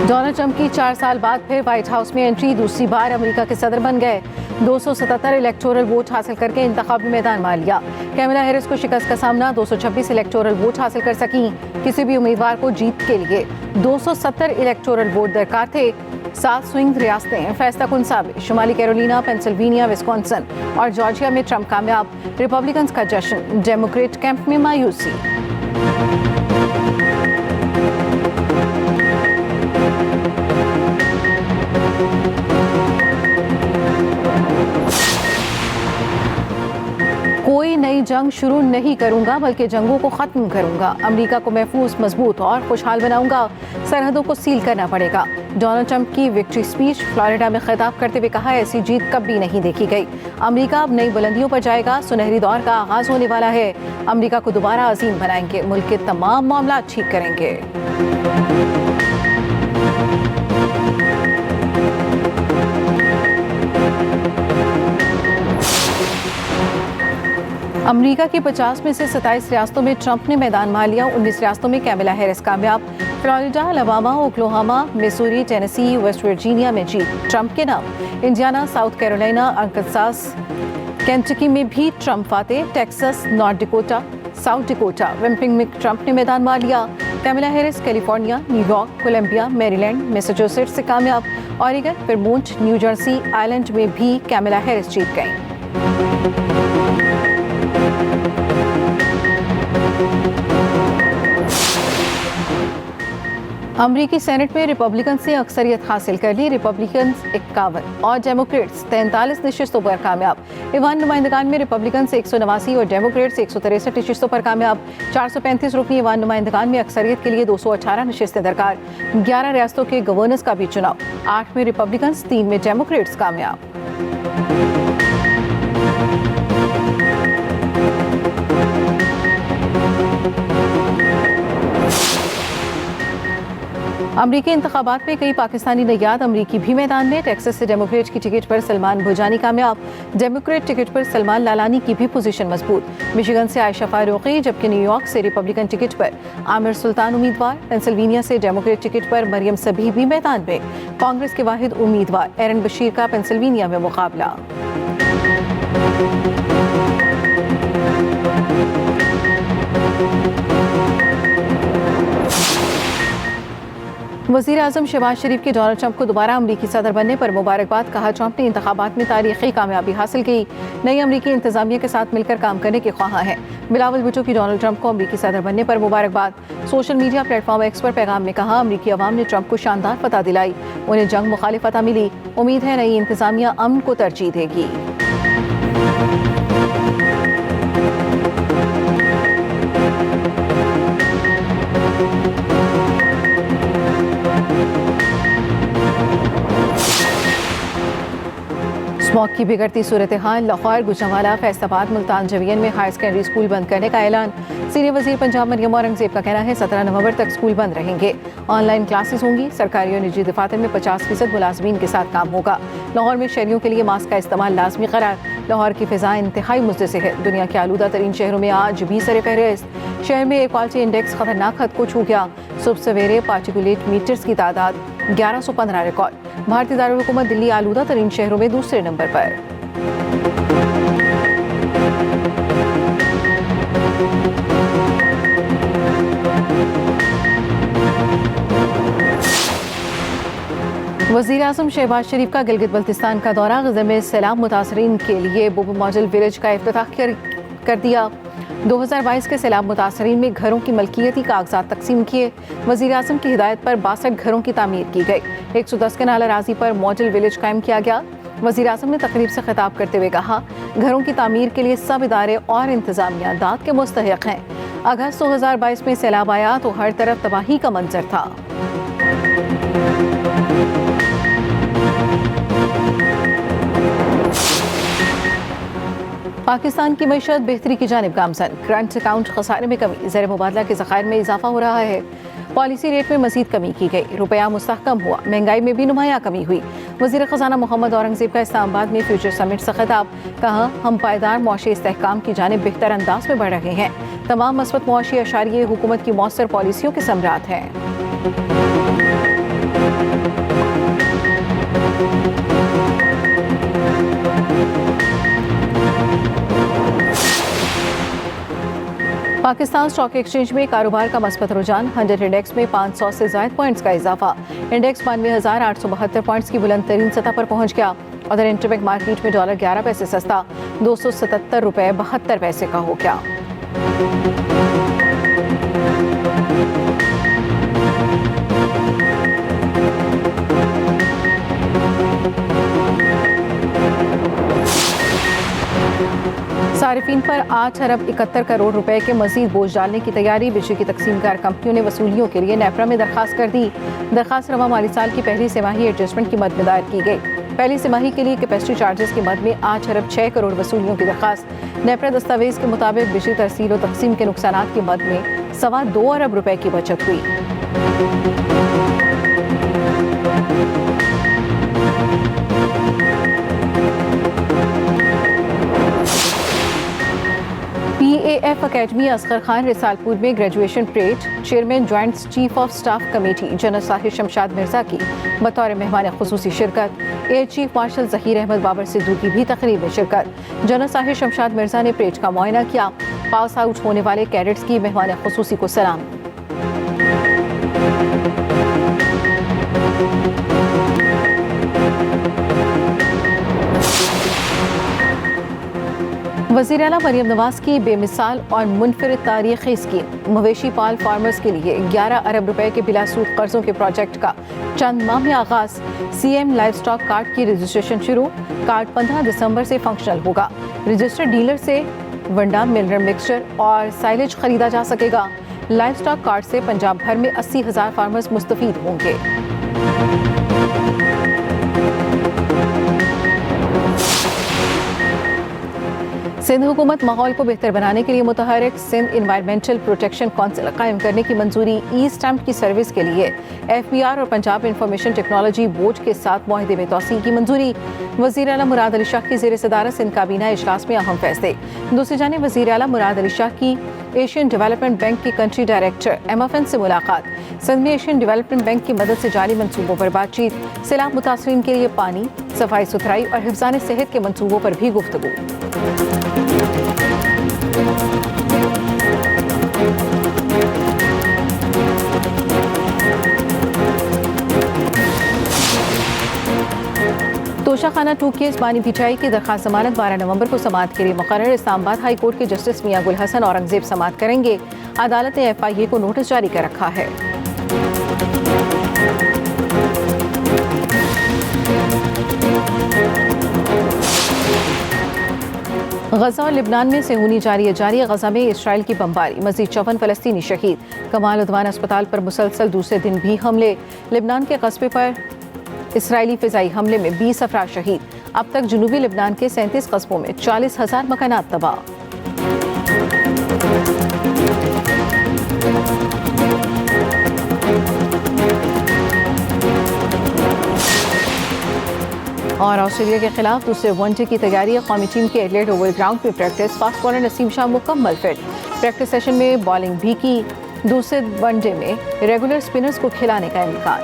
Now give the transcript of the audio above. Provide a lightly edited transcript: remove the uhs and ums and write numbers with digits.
Donald Trump की 4 साल बाद फिर व्हाइट हाउस में एंट्री, दूसरी बार अमेरिका के सदर बन गए। 277 इलेक्टोरल वोट हासिल करके इंतखाबी मैदान मार लिया। कैमला हैरिस को शिकस्त का सामना, 226 इलेक्टोरल वोट हासिल कर सकी। किसी भी उम्मीदवार को जीत के लिए 270 इलेक्टोरल वोट दरकार थे। 7 स्विंग रियासतें फैसला कुन साबित, शुमाली कैरोलिना, पेंसिल्वेनिया, विस्कॉन्सिन और जॉर्जिया में ट्रंप कामयाब। रिपब्लिकन्स का जश्न, डेमोक्रेट कैंप में मायूसी। कोई नई जंग शुरू नहीं करूंगा, बल्कि जंगों को खत्म करूंगा। अमेरिका को महफूज, मजबूत और खुशहाल बनाऊंगा। सरहदों को सील करना पड़ेगा। डोनाल्ड ट्रंप की विक्ट्री स्पीच फ्लोरिडा में खिताब करते हुए कहा, ऐसी जीत कभी नहीं देखी गई। अमेरिका अब नई बुलंदियों पर जाएगा। सुनहरी दौर का आगाज होने वाला है। अमेरिका को दोबारा अजीम बनाएंगे। मुल्क के तमाम मामला ठीक करेंगे। अमेरिका की 50 में से 27 रियासतों में ट्रंप ने मैदान मार लिया। 19 रियासतों में कैमला हैरिस कामयाब। Florida, Alabama, Oklahoma, Missouri, Tennessee, West Virginia में जीत ट्रंप के नाम। इंडियाना, साउथ कैरोलिना, अरकानसास, केंटकी में भी Trump फाते। Texas, north Dakota, south Dakota, विम्पिंग में ट्रंप ने मैदान मार लिया। Kamala Harris California, New York, Colombia, Maryland, Massachusetts से कामयाब। Oregon, Vermont, new Jersey island में भी कैमला हैरिस जीत गई। अमरीकी सेनेट में रिपब्लिकन ने अक्सरियत हासिल कर ली। रिपब्लिकन 51 और डेमोक्रेट्स 43 नशिस्तों पर कामयाब। ईवान नुमाइंदगान में रिपब्लिकन 189 और डेमोक्रेट्स 163 नशिस्तों पर कामयाब। 435 रुकनी ईवान नुमाइंदगान में अक्सरियत के लिए 218 नशिस्तें दरकार। 11 रियासतों के गवर्नर्स का भी चुनाव। 8 में रिपब्लिकन, 3 में डेमोक्रेट्स कामयाब। अमरीकी इंतखाबात में कई पाकिस्तानी नयाद अमरीकी भी मैदान में। टेक्सास से डेमोक्रेट की टिकट पर सलमान भुजानी कामयाब। डेमोक्रेट टिकट पर सलमान लालानी की भी पोजीशन मजबूत। मिशिगन से आयशा फारूकी, जबकि न्यूयॉर्क से रिपब्लिकन टिकट पर आमिर सुल्तान उम्मीदवार। पेंसिल्वेनिया से डेमोक्रेट टिकट पर मरियम सबी भी मैदान में। कांग्रेस के वाहिद उम्मीदवार एरन बशीर का पेंसिल्वेनिया में मुकाबला। वज़ीर आज़म शहबाज शरीफ के डोनाल्ड ट्रंप को दोबारा अमरीकी सदर बनने पर मुबारकबाद। कहा, ट्रंप ने इंतखाबात में तारीखी कामयाबी हासिल की। नई अमरीकी इंतजामिया के साथ मिलकर काम करने के ख्वाह हैं। बिलावल भुट्टो की डोनाल्ड ट्रंप को अमरीकी सदर बनने पर मुबारकबाद। सोशल मीडिया प्लेटफॉर्म एक्स पर पैगाम में कहा, अमरीकी अवाम ने ट्रंप को शानदार फतह दिलाई। उन्हें जंग मुखालिफ फतह मिली। उम्मीद है नई इंतजामिया अमन को तरजीह देगी। स्मॉग की बिगड़ती सूरत हाल। लाहौर, गुजरांवाला, फैसलाबाद, मुल्तान जवीन में हायर सेकेंडरी स्कूल बंद करने का ऐलान। सीनियर वजीर पंजाब मरियम औरंगजेब का कहना है 17 नवंबर तक स्कूल बंद रहेंगे। ऑनलाइन क्लासेस होंगी। सरकारी और निजी दफातर में 50% मुलाजमीन के साथ काम होगा। लाहौर में शहरियों के लिए मास्क का इस्तेमाल लाजमी करार। लाहौर की फिजाएं इंतहाई मुस्तसिर है। दुनिया के आलूदा तरीन शहरों में आज भी सर फहरिस्त। शहर में एयर क्वालिटी इंडेक्स खतरनाक हद को छू गया। सुबह सवेरे पार्टिकुलेट मीटर्स की तादाद 1115 रिकॉर्ड। भारतीय दारुल हुकूमत दिल्ली आलूदा तरीन शहरों में दूसरे नंबर पर। वज़ीर आज़म शहबाज शरीफ का गिलगित बल्तिस्तान का दौरा। गज़र में सैलाब मुतासरीन के लिए बोबो मॉडल विलेज का इफ्तिताह कर दिया। 2022 के सैलाब मुतासरीन में घरों की मलकियती कागजात तकसीम किए। वज़ीर आज़म की हिदायत पर 62 घरों की तामीर की गई। 110 कनाल अराजी पर मॉडल विलेज कायम किया गया। वज़ीर आज़म ने तकरीब से खिताब करते हुए कहा, घरों की तामीर के लिए सब इदारे और इंतजामिया दाद के मुस्तहिक हैं। अगस्त 2022 में सैलाब आया तो हर तरफ तबाही का मंजर था। पाकिस्तान की मईशत बेहतरी की जानिब गामजन। करंट अकाउंट खसारे में कमी, ज़र मुबादला के ज़खायर में इजाफा हो रहा है। पॉलिसी रेट में मजीद कमी की गई। रुपया मुस्तहकम हुआ। महंगाई में भी नुमाया कमी हुई। वज़ीर ख़जाना मोहम्मद औरंगजेब का इस्लामाबाद में फ्यूचर समिट से खिताब। कहा, हम पायदार मुआशी इस्तेहकाम की जानिब बेहतर अंदाज में बढ़ रहे हैं। तमाम मस्बत मुआशी अशारिये हुकूमत की मौसर पॉलिसियों के समरात हैं। पाकिस्तान स्टॉक एक्सचेंज में कारोबार का मस्बत रुझान, 100 इंडेक्स में 500 से ज्यादा पॉइंट्स का इजाफा। इंडेक्स 92,872 पॉइंट्स की बुलंद तरीन सतह पर पहुंच गया। उधर इंटरबैंक मार्केट में डॉलर 11 पैसे सस्ता ₹277.72 का हो गया। सारिफीन पर 8 अरब 71 करोड़ रुपए के मजीद बोझ डालने की तैयारी। बिजली की तकसीमकार कंपनियों ने वसूलियों के लिए नेपरा में दरखास्त कर दी। दरखास्त रवा माली साल की पहली तिमाही एडजस्टमेंट की मद में दायर की गई। पहली तिमाही के लिए कैपेसिटी चार्जेस की मद में 8 अरब 6 करोड़ वसूलियों की दरखास्त। नेपरा दस्तावेज के मुताबिक बिजली तरसील और तकसीम के नुकसानात की मद में 2.25 अरब रुपए की बचत हुई। PAF अकेडमी असगर खान रिसालपुर में graduation parade. Chairman joint chief of staff committee general Sahir Shamshad Mirza की बतौर मेहमान खुसूसी शिरकत। Air chief marshal Zaheer Ahmed Babar Sidhu की भी तकरीब में शिरकत। जनरल साहिर शमशाद मिर्जा ने परेड का मुआयना किया। पास आउट होने वाले कैडेट्स की मेहमान खुसूसी को सलाम। वज़ीर आला मरियम नवाज की बेमिसाल और मुनफरिद तारीख़ी स्कीम। मवेशी पाल फार्मर्स के लिए 11 अरब रुपए के बिलासूद कर्जों के प्रोजेक्ट का चंद माह में आगाज। CM लाइव स्टॉक कार्ड की रजिस्ट्रेशन शुरू। कार्ड 15 दिसंबर से फंक्शनल होगा। रजिस्टर्ड डीलर से वंडा मिनरल मिक्सचर और साइलेज खरीदा जा सकेगा। लाइव स्टॉक कार्ड से पंजाब भर में 80,000 फार्मर्स मुस्तफीद होंगे। सिंध हुकूमत माहौल को बेहतर बनाने के लिए मुतहरिक। सिंध इन्वायरमेंटल प्रोटेक्शन काउंसिल कायम करने की मंजूरी। ई स्टैम्प की सर्विस के लिए FBR और पंजाब इंफॉर्मेशन टेक्नोलॉजी बोर्ड के साथ मुआहदे में तौसील की मंजूरी। वज़ीर आला मुराद अली शाह की ज़ेर सदारत सिंध काबीना इजलास में अहम फैसले। दूसरी जानिब वज़ीर आला मुराद अली शाह की एशियन डेवलपमेंट बैंक की कंट्री डायरेक्टर MFN से मुलाकात। सिंध में एशियन डेवलपमेंट बैंक की मदद से जारी मंसूबों पर बातचीत। सैलाब मुतासरीन के लिए पानी, सफाई सुथराई और हिफ्ज़ान सेहत के मंसूबों पर भी गुफ्तगू। तोशाखाना 2 केस बानी भिटाई की दरखास्त जमानत 12 नवंबर को समाअत के लिए मुकर्रर। इस्लामाबाद हाई कोर्ट के जस्टिस मियां गुल हसन औरंगजेब समाअत करेंगे। अदालत ने FIA को नोटिस जारी कर रखा है। गजा और लिबनान में सेहूनी जारी। गजा में इसराइल की बमबारी, मजीद 54 फलस्तीनी शहीद। कमाल उद्वान अस्पताल पर मुसलसल दूसरे दिन भी हमले। लिबनान के कस्बे पर इसराइली फिजाई हमले में 20 अफराद शहीद। अब तक जनूबी लिबनान के 37 कस्बों में 40,000 मकानात तबाह। और ऑस्ट्रेलिया के खिलाफ दूसरे वनडे की तैयारी। कौमी टीम के एडलेड ओवल ग्राउंड में practice. Fast bowler Naseem Shah मुकम्मल फिट। प्रैक्टिस सेशन में बॉलिंग भी की। दूसरे वनडे में रेगुलर स्पिनर्स को खिलाने का इम्कान।